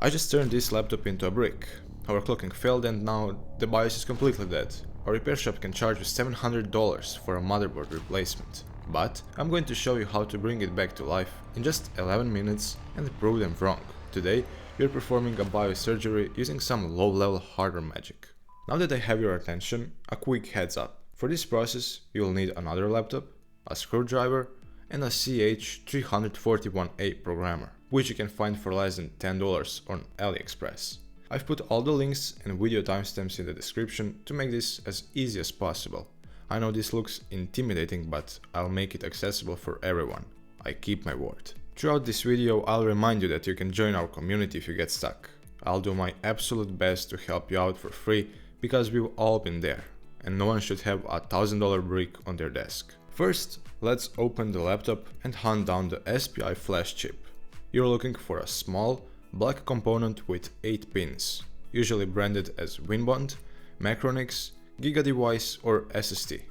I just turned this laptop into a brick. Overclocking failed and now the BIOS is completely dead. A repair shop can charge you $700 for a motherboard replacement. But I'm going to show you how to bring it back to life in just 11 minutes and prove them wrong. Today, we're performing a BIOS surgery using some low-level hardware magic. Now that I have your attention, a quick heads up. For this process, you will need another laptop, a screwdriver, and a CH341A programmer, which you can find for less than $10 on AliExpress. I've put all the links and video timestamps in the description to make this as easy as possible. I know this looks intimidating, but I'll make it accessible for everyone. I keep my word. Throughout this video, I'll remind you that you can join our community if you get stuck. I'll do my absolute best to help you out for free because we've all been there, and no one should have a $1,000 brick on their desk. First, let's open the laptop and hunt down the SPI flash chip. You're looking for a small, black component with 8 pins, usually branded as WinBond, Macronix, GigaDevice or SSD.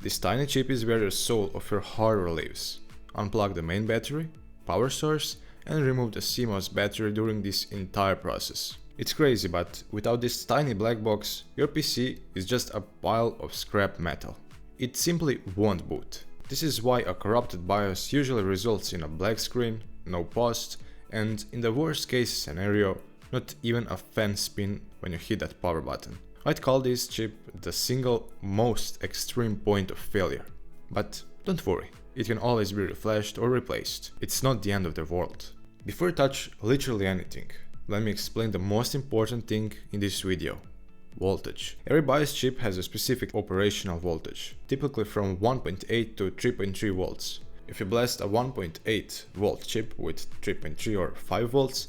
This tiny chip is where the soul of your hardware lives. Unplug the main battery, power source, and remove the CMOS battery during this entire process. It's crazy, but without this tiny black box, your PC is just a pile of scrap metal. It simply won't boot. This is why a corrupted BIOS usually results in a black screen, no post, and in the worst case scenario, not even a fan spin when you hit that power button. I'd call this chip the single most extreme point of failure. But don't worry, it can always be reflashed or replaced. It's not the end of the world. Before you touch literally anything, let me explain the most important thing in this video. Voltage. Every BIOS chip has a specific operational voltage, typically from 1.8 to 3.3 volts. If you blast a 1.8 volt chip with 3.3 or 5 volts,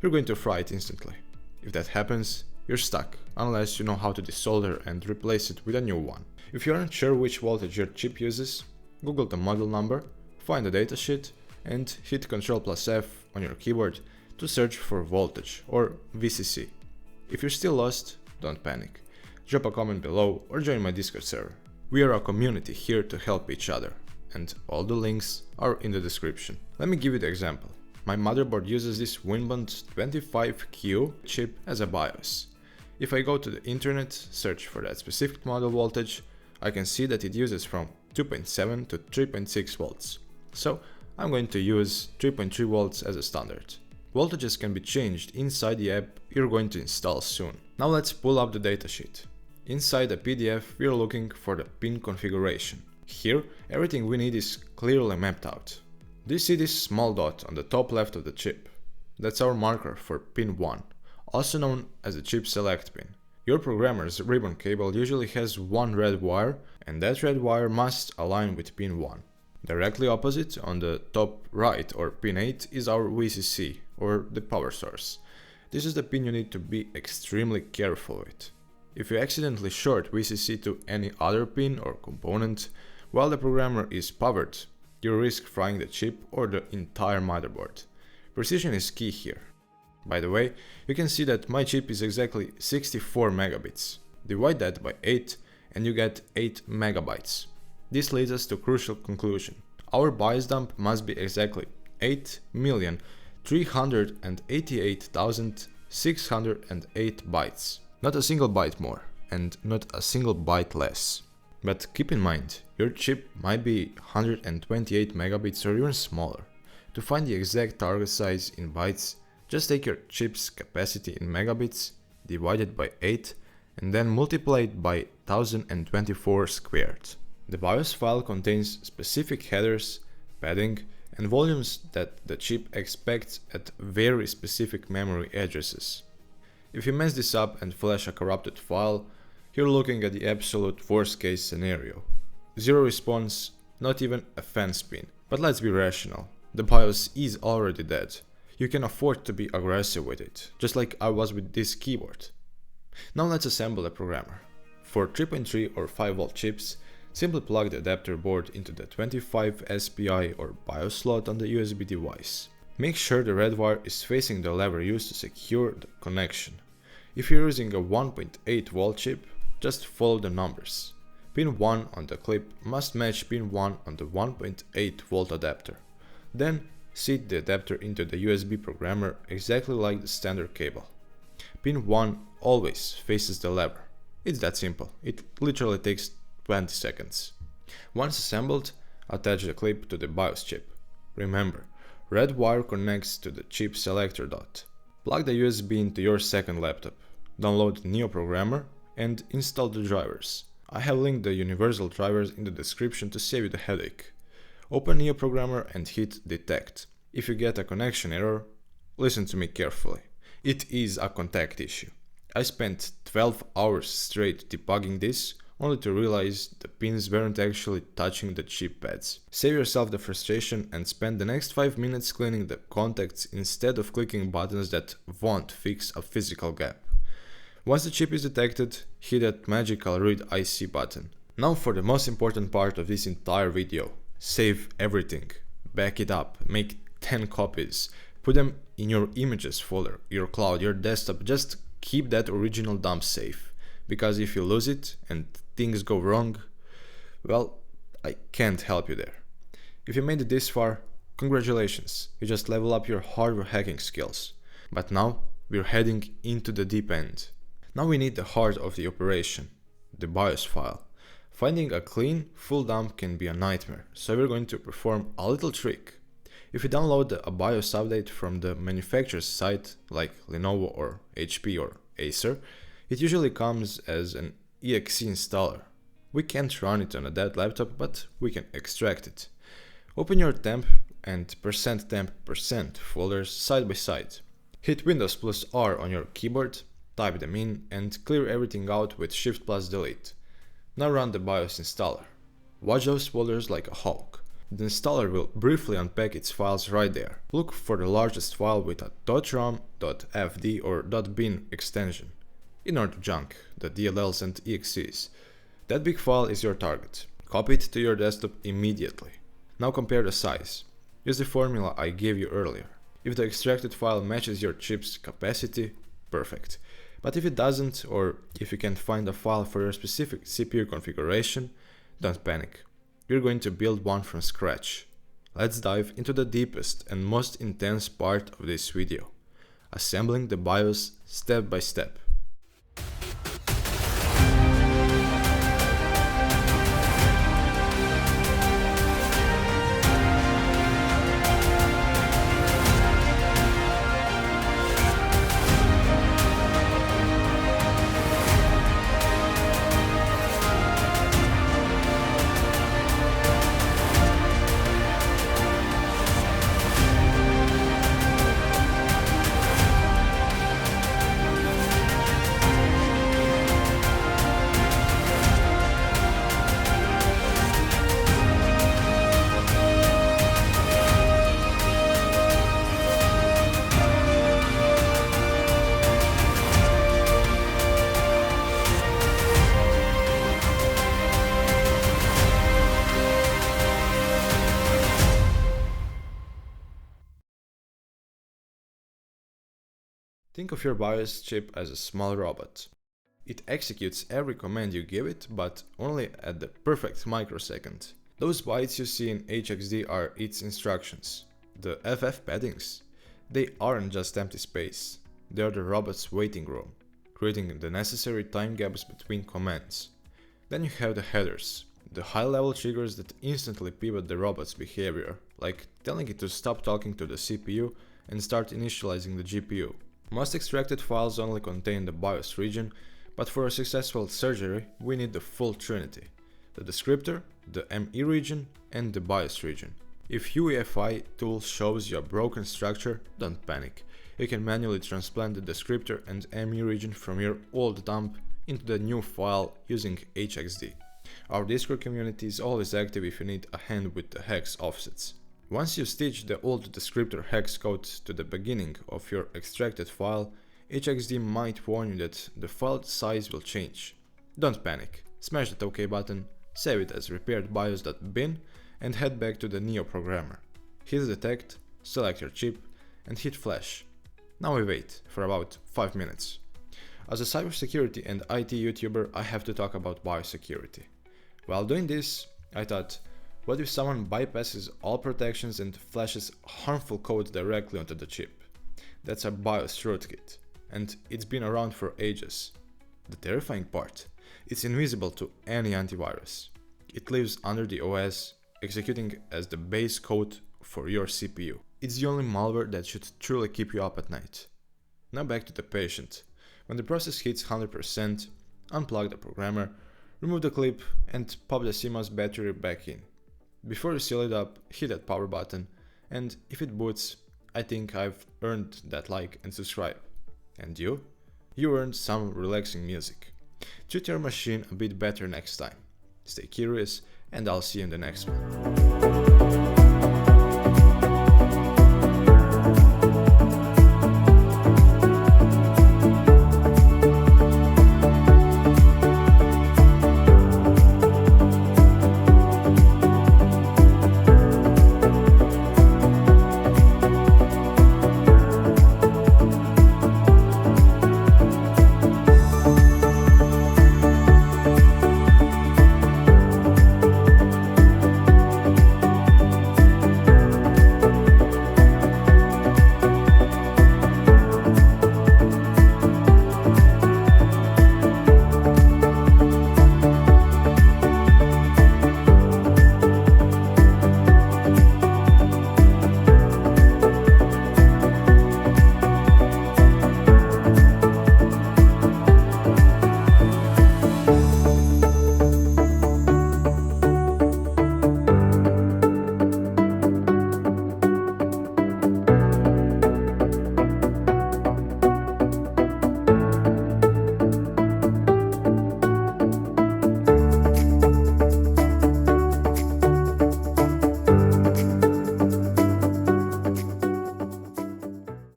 you're going to fry it instantly. If that happens, you're stuck, unless you know how to desolder and replace it with a new one. If you aren't sure which voltage your chip uses, Google the model number, find the datasheet, and hit Ctrl+F on your keyboard to search for voltage, or VCC. If you're still lost, don't panic. Drop a comment below or join my Discord server. We are a community here to help each other, and all the links are in the description. Let me give you the example. My motherboard uses this WinBond 25Q chip as a BIOS. If I go to the internet, search for that specific model voltage, I can see that it uses from 2.7 to 3.6 volts. So I'm going to use 3.3 volts as a standard. Voltages can be changed inside the app you're going to install soon. Now let's pull up the datasheet. Inside the PDF, we're looking for the pin configuration. Here, everything we need is clearly mapped out. Do you see this small dot on the top left of the chip? That's our marker for pin 1, also known as the chip select pin. Your programmer's ribbon cable usually has one red wire, and that red wire must align with pin 1. Directly opposite, on the top right or pin 8, is our VCC, or the power source. This is the pin you need to be extremely careful with. If you accidentally short VCC to any other pin or component while the programmer is powered, you risk frying the chip or the entire motherboard. Precision is key here. By the way, you can see that my chip is exactly 64 megabits. Divide that by 8 and you get 8 megabytes. This leads us to a crucial conclusion. Our BIOS dump must be exactly 8,388,608 bytes. Not a single byte more, and not a single byte less. But keep in mind, your chip might be 128 megabits or even smaller. To find the exact target size in bytes, just take your chip's capacity in megabits, divide it by 8, and then multiply it by 1024 squared. The BIOS file contains specific headers, padding, and volumes that the chip expects at very specific memory addresses. If you mess this up and flash a corrupted file, you're looking at the absolute worst case scenario. Zero response, not even a fan spin. But let's be rational. The BIOS is already dead. You can afford to be aggressive with it, just like I was with this keyboard. Now let's assemble a programmer. For 3.3 or 5 volt chips, simply plug the adapter board into the 25 SPI or BIOS slot on the USB device. Make sure the red wire is facing the lever used to secure the connection. If you're using a 1.8 volt chip, just follow the numbers. Pin 1 on the clip must match pin 1 on the 1.8 volt adapter. Then seat the adapter into the USB programmer exactly like the standard cable. Pin 1 always faces the lever. It's that simple, it literally takes 20 seconds. Once assembled, attach the clip to the BIOS chip. Remember, red wire connects to the chip selector dot. Plug the USB into your second laptop, download the Neo programmer and install the drivers. I have linked the universal drivers in the description to save you the headache. Open Neo programmer and hit detect. If you get a connection error, listen to me carefully. It is a contact issue. I spent 12 hours straight debugging this, only to realize the pins weren't actually touching the chip pads. Save yourself the frustration and spend the next 5 minutes cleaning the contacts instead of clicking buttons that won't fix a physical gap. Once the chip is detected, hit that magical read IC button. Now for the most important part of this entire video. Save everything. Back it up. Make 10 copies. Put them in your images folder, your cloud, your desktop. Just keep that original dump safe. Because if you lose it and things go wrong, well, I can't help you there. If you made it this far, congratulations. You just level up your hardware hacking skills. But now we're heading into the deep end. Now we need the heart of the operation, the BIOS file. Finding a clean, full dump can be a nightmare, so we're going to perform a little trick. If you download a BIOS update from the manufacturer's site, like Lenovo or HP or Acer, it usually comes as an exe installer. We can't run it on a dead laptop, but we can extract it. Open your temp and %temp% folders side by side. Hit Windows plus R on your keyboard, type them in and clear everything out with Shift plus Delete. Now run the BIOS installer. Watch those folders like a hawk. The installer will briefly unpack its files right there. Look for the largest file with a .rom, .fd or .bin extension. Ignore the junk, the DLLs and exes. That big file is your target. Copy it to your desktop immediately. Now compare the size. Use the formula I gave you earlier. If the extracted file matches your chip's capacity, perfect. But if it doesn't, or if you can't find a file for your specific CPU configuration, don't panic. We're going to build one from scratch. Let's dive into the deepest and most intense part of this video. Assembling the BIOS step by step. Think of your BIOS chip as a small robot. It executes every command you give it, but only at the perfect microsecond. Those bytes you see in HXD are its instructions. The FF paddings? They aren't just empty space. They are the robot's waiting room, creating the necessary time gaps between commands. Then you have the headers, the high-level triggers that instantly pivot the robot's behavior, like telling it to stop talking to the CPU and start initializing the GPU. Most extracted files only contain the BIOS region, but for a successful surgery we need the full Trinity: the Descriptor, the ME region and the BIOS region. If UEFI tool shows you a broken structure, don't panic. You can manually transplant the Descriptor and ME region from your old dump into the new file using HXD. Our Discord community is always active if you need a hand with the hex offsets. Once you stitch the old Descriptor hex code to the beginning of your extracted file, HXD might warn you that the file size will change. Don't panic, smash that OK button, save it as repaired.bios.bin and head back to the Neo programmer. Hit detect, select your chip and hit flash. Now we wait for about 5 minutes. As a cybersecurity and IT YouTuber, I have to talk about biosecurity. While doing this, I thought, What if someone bypasses all protections and flashes harmful code directly onto the chip? That's a BIOS rootkit, and it's been around for ages. The terrifying part, it's invisible to any antivirus. It lives under the OS, executing as the base code for your CPU. It's the only malware that should truly keep you up at night. Now back to the patient. When the process hits 100%, unplug the programmer, remove the clip and pop the CMOS battery back in. Before you seal it up, hit that power button, and if it boots, I think I've earned that like and subscribe. And you? You earned some relaxing music. Treat your machine a bit better next time. Stay curious, and I'll see you in the next one.